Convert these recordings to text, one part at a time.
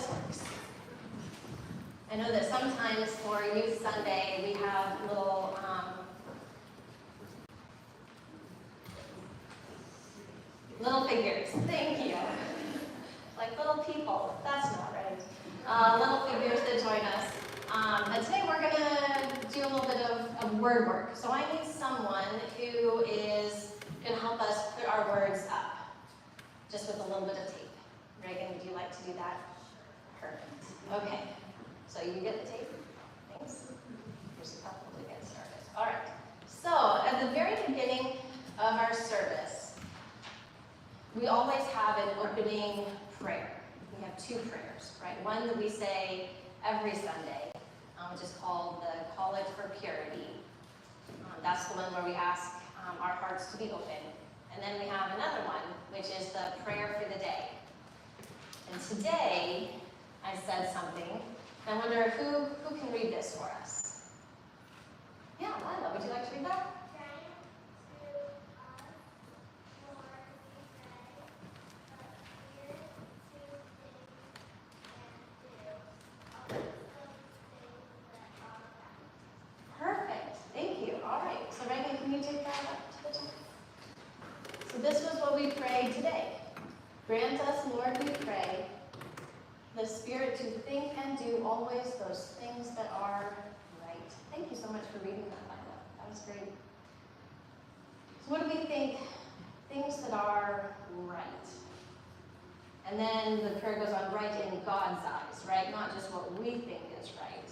works. I know that sometimes for Youth Sunday, we have little figures. Thank you. Like little people. That's not right. Little figures that join us. And today we're going to do a little bit of word work. So I need someone who is going to help us put our words up, just with a little bit of tape. Reagan, would you like to do that? Perfect. Okay. So you get the tape. Thanks. Here's a couple to get started. All right. So at the very beginning of our service, we always have an opening prayer. We have two prayers, right? One that we say every Sunday, which is called the College for Purity. That's the one where we ask our hearts to be open. And then we have another one, which is the prayer for the day. And today, I said something. I wonder who can read this for us? Yeah, Lila, would you like to read that? Perfect. Thank you. All right. So Reagan, can you take that up to the top? So this was what we prayed today. Grant us, Lord, we pray, the Spirit to think and do always those things that are right. Thank you so much for reading that, Lila. That was great. So what do we think? Things that are right. And then the prayer goes on, right in God's eyes, right? Not just what we think is right,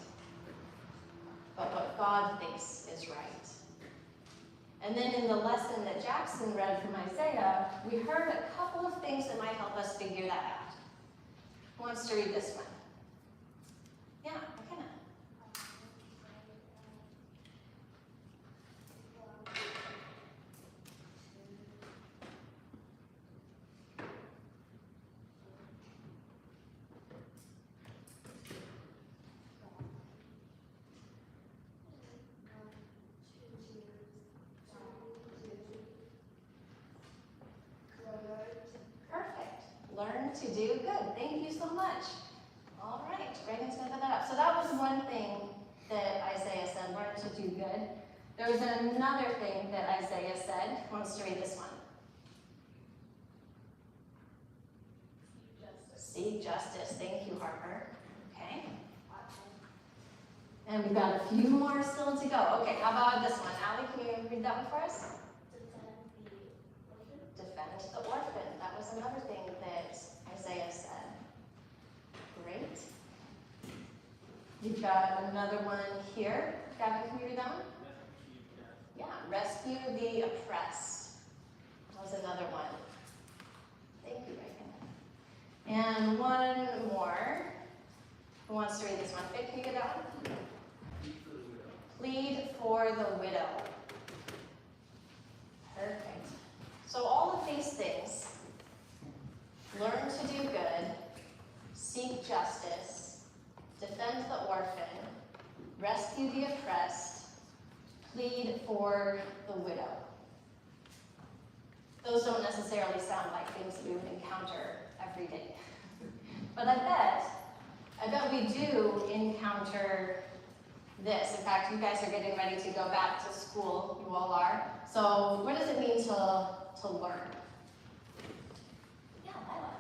but what God thinks is right. And then in the lesson that Jackson read from Isaiah, we heard a couple of things that might help us figure that out. Who wants to read this one? Yeah, McKenna. Learn to do good. Thank you so much. All right, Reagan's going to put that up. So that was one thing that Isaiah said, learn to do good. There was another thing that Isaiah said. Who wants to read this one? Seek justice. Thank you, Harper. Okay. And we've got a few more still to go. Okay, how about this one? Allie, can you read that one for us? Defend the orphan. That was another thing that Isaiah said. Great. You've got another one here. Gavin, can you read that one? Yeah, rescue the oppressed. That was another one. Thank you, Reagan. And one more. Who wants to read this one? Vic, can you get that one? Plead for the widow. Perfect. So all of these things, learn to do good, seek justice, defend the orphan, rescue the oppressed, plead for the widow. Those don't necessarily sound like things that we would encounter every day. But I bet we do encounter this. In fact, you guys are getting ready to go back to school. You all are. So what does it mean to learn? Yeah, Lila.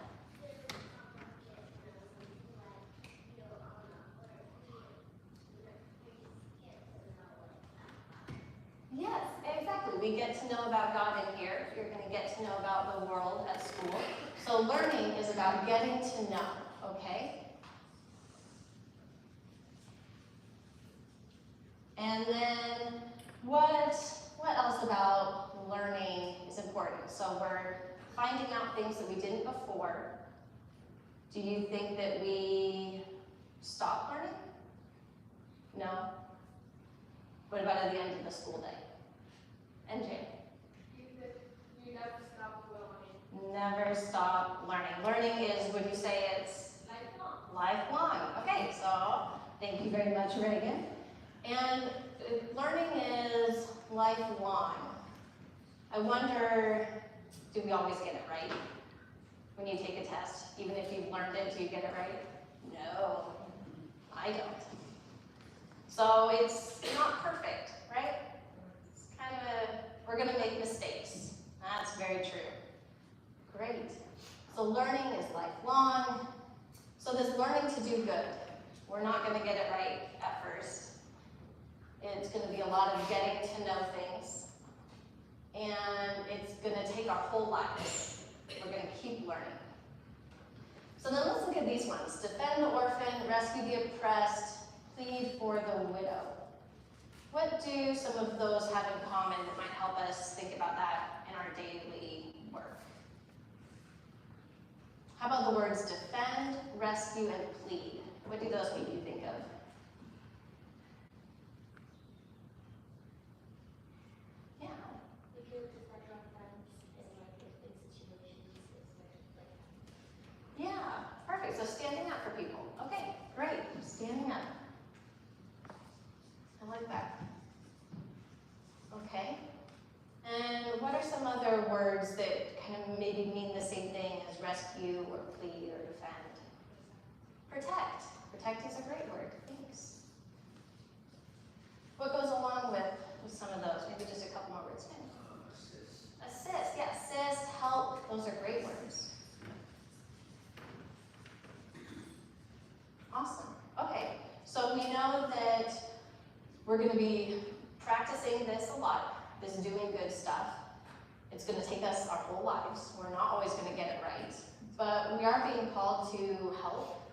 Yes, exactly. We get to know about God in here. You're going to get to know about the world at school. So learning is about getting to know, okay? And then what else about learning is important? So we're finding out things that we didn't before. Do you think that we stop learning? No? What about at the end of the school day? NJ? You never stop learning. Never stop learning. Learning is, would you say it's? Lifelong. Lifelong. Okay, so thank you very much, Reagan. And learning is lifelong. I wonder, do we always get it right? When you take a test, even if you've learned it, do you get it right? No, I don't. So it's not perfect, right? It's kind of we're gonna make mistakes. That's very true. Great. So learning is lifelong. So this learning to do good, we're not gonna get it right at first. It's gonna be a lot of getting to know things. And it's gonna take our whole lives. We're gonna keep learning. So then let's look at these ones. Defend the orphan, rescue the oppressed, plead for the widow. What do some of those have in common that might help us think about that in our daily work? How about the words defend, rescue, and plead? What do those make you think of? Yeah. We could defend our friends in situations. Yeah, perfect. So standing up for people. Okay, great. Standing up. I like that. Okay. And what are some other words that kind of maybe mean the same thing as rescue or plead or defend? Protect. Protect is a great word. Thanks. What goes along with some of those? Maybe just a couple more words. Assist. Assist. Yeah, assist, help. Those are great words. Awesome. Okay. So we know that we're going to be practicing this a lot. This doing good stuff. It's going to take us our whole lives. We're not always going to get it right. But we are being called to help,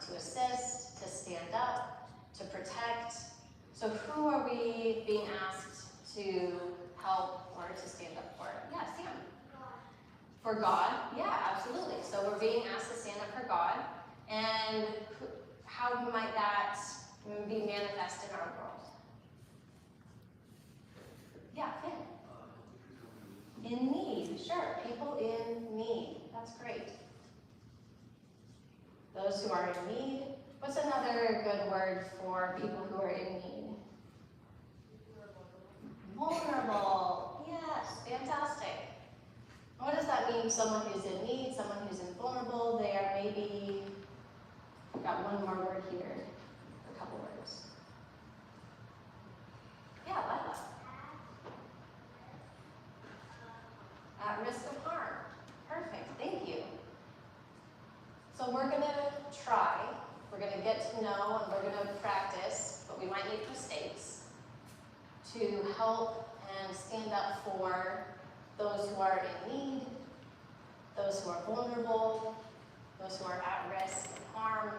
to assist, to stand up, to protect. So who are we being asked to help or to stand up for? Yeah, Sam. For God? Yeah, absolutely. So we're being asked to stand up for God. And how might that be manifest in our world? Yeah, Finn. In need, sure. People in need. That's great. Those who are in need. What's another good word for people who are in need? Vulnerable. Yes, fantastic. What does that mean? Someone who's in need, someone who's invulnerable. They are maybe, I've got one more word here, a couple words. Yeah, Lila. At risk of harm. Perfect, thank you. So we're gonna try, we're gonna get to know, and we're gonna practice, but we might make mistakes, to help and stand up for those who are in need, those who are vulnerable, those who are at risk of harm,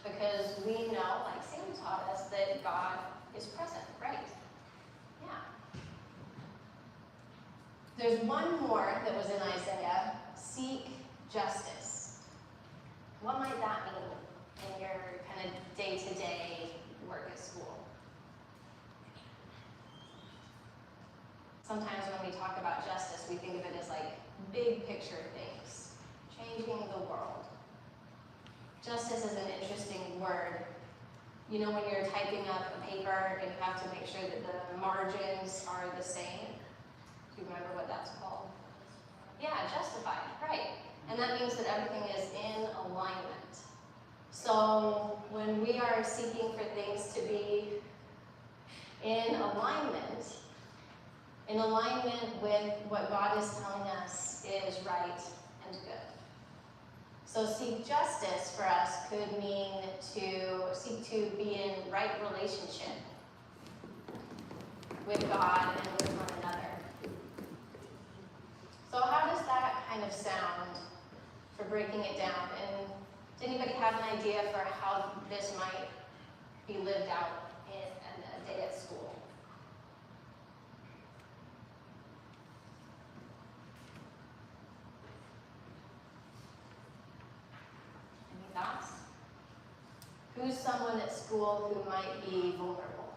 because we know, like Sam taught us, that God is present, right? Yeah. There's one more that was in Isaiah, seek justice. What might that mean in your kind of day-to-day work at school? Sometimes when we talk about justice, we think of it as like big picture things, changing the world. Justice is an interesting word. You know, when you're typing up a paper and you have to make sure that the margins are the same. Do you remember what that's called? Yeah, justified, right. And that means that everything is in alignment. So when we are seeking for things to be in alignment with what God is telling us is right and good. So seek justice for us could mean to seek to be in right relationship with God and with one another. So how does that kind of sound for breaking it down? And does anybody have an idea for how this might be lived out in a day at school? Any thoughts? Who's someone at school who might be vulnerable?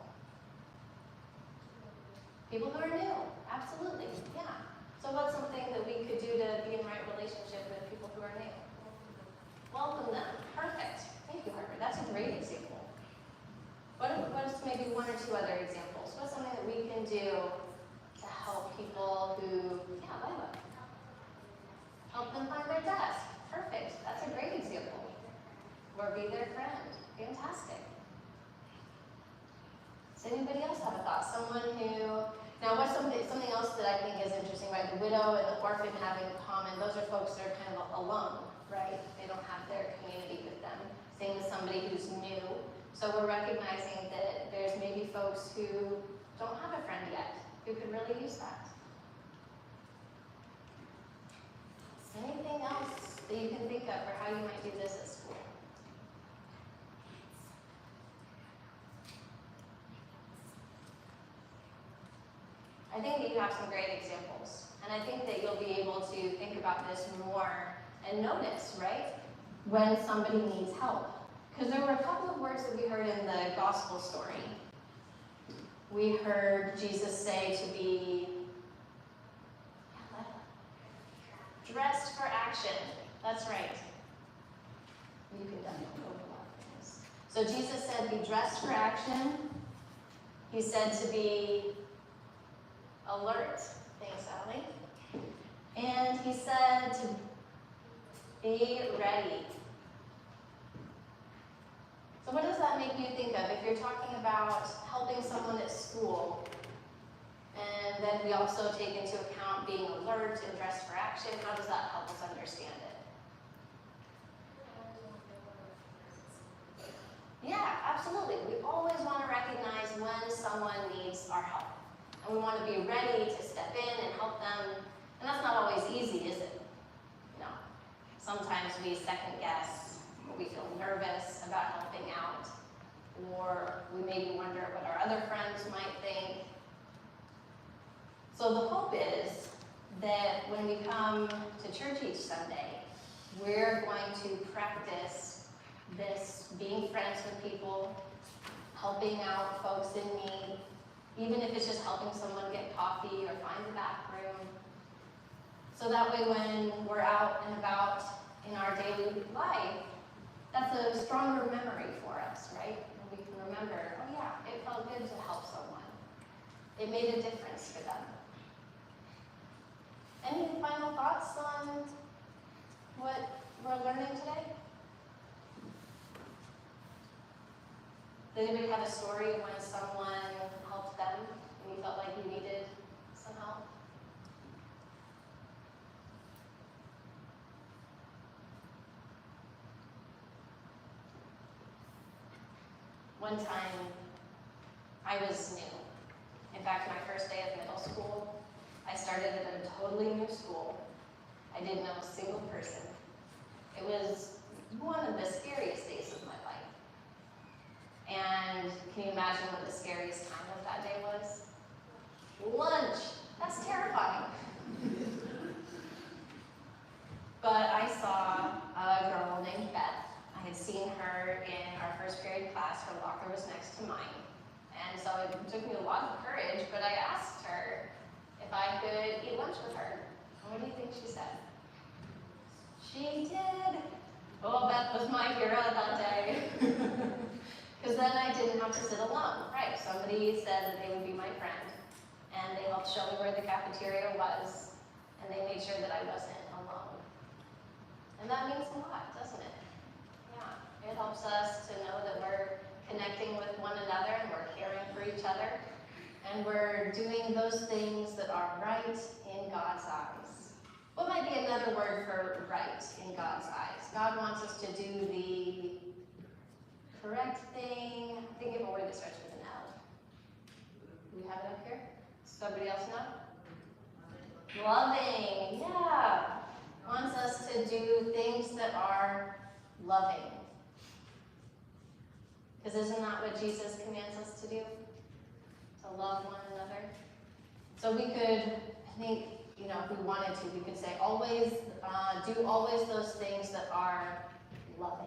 People who are new, absolutely, yeah. So what's something that we could do to be in right relationship with people who are new? Welcome them. Perfect. Thank you, Harper. That's a great example. What's maybe one or two other examples? What's something that we can do to help people who, yeah, Lila. Help them find their desk. Perfect. That's a great example. We're or be their friend. Fantastic. Does anybody else have a thought? Someone who, now what's something else that I think is interesting, right? The widow and the orphan having in common, those are folks that are kind of alone, right? They don't have their community with them. Same as somebody who's new. So we're recognizing that there's maybe folks who don't have a friend yet, who could really use that. Anything else that you can think of for how you might do this at school? I think that you have some great examples, and I think that you'll be able to think about this more and notice, right, when somebody needs help. Because there were a couple of words that we heard in the gospel story. We heard Jesus say to be dressed for action. That's right. You can definitely overlap this. So Jesus said, be dressed for action. He said to be alert. Thanks, Allie. And he said to be ready. So what does that make you think of? If you're talking about helping someone at school, and then we also take into account being alert and dressed for action, how does that help us understand it? Yeah, absolutely. We always want to recognize when someone needs our help. And we want to be ready to step in and help them. And that's not always easy, is it? No. Sometimes we second guess, or we feel nervous about helping out, or we maybe wonder what our other friends might think. So the hope is that when we come to church each Sunday, we're going to practice this being friends with people, helping out folks in need, even if it's just helping someone get coffee or find the bathroom. So that way when we're out and about in our daily life, that's a stronger memory for us, right? And we can remember, oh yeah, it felt good to help someone. It made a difference for them. Any final thoughts on what we're learning today? Does anybody have a story of when someone helped them and you felt like you needed some help? One time, I was new. In fact, my first day of middle school, I started at a totally new school. I didn't know a single person. It was one of the scariest days of my life. And can you imagine what the scariest time of that day was? Lunch. That's terrifying. But I saw a girl named Beth. I had seen her in our first period class. Her locker was next to mine. And so it took me a lot of courage, but I asked her if I could eat lunch with her. And what do you think she said? She did. Oh, Beth was my hero that day. Because then I didn't have to sit alone. Right, somebody said that they would be my friend. And they helped show me where the cafeteria was. And they made sure that I wasn't alone. And that means a lot, doesn't it? Yeah, it helps us to know that we're connecting with one another and we're caring for each other. And we're doing those things that are right in God's eyes. What might be another word for right in God's eyes? God wants us to do the correct thing. Think of a word that starts with an L. Do we have it up here? Somebody else know? Loving, yeah. Wants us to do things that are loving. Because isn't that what Jesus commands us to do? To love one another. So we could, I think, if we wanted to, we could say always, do always those things that are loving.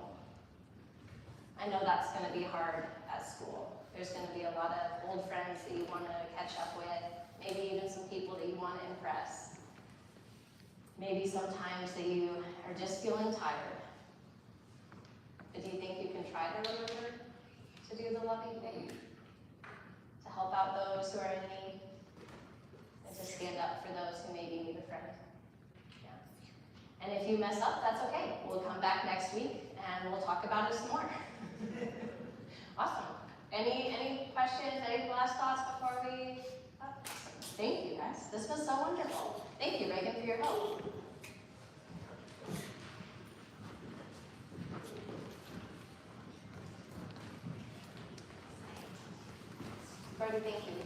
I know that's going to be hard at school. There's going to be a lot of old friends that you want to catch up with, maybe even some people that you want to impress. Maybe sometimes that you are just feeling tired. But do you think you can try to remember to do the loving thing? To help out those who are in need? And to stand up for those who maybe need a friend? Yeah. And if you mess up, that's okay. We'll come back next week and we'll talk about it some more. Awesome. Any questions, any last thoughts before we? Oh, thank you guys. This was so wonderful. Thank you, Reagan, for your help. Brody, thank you.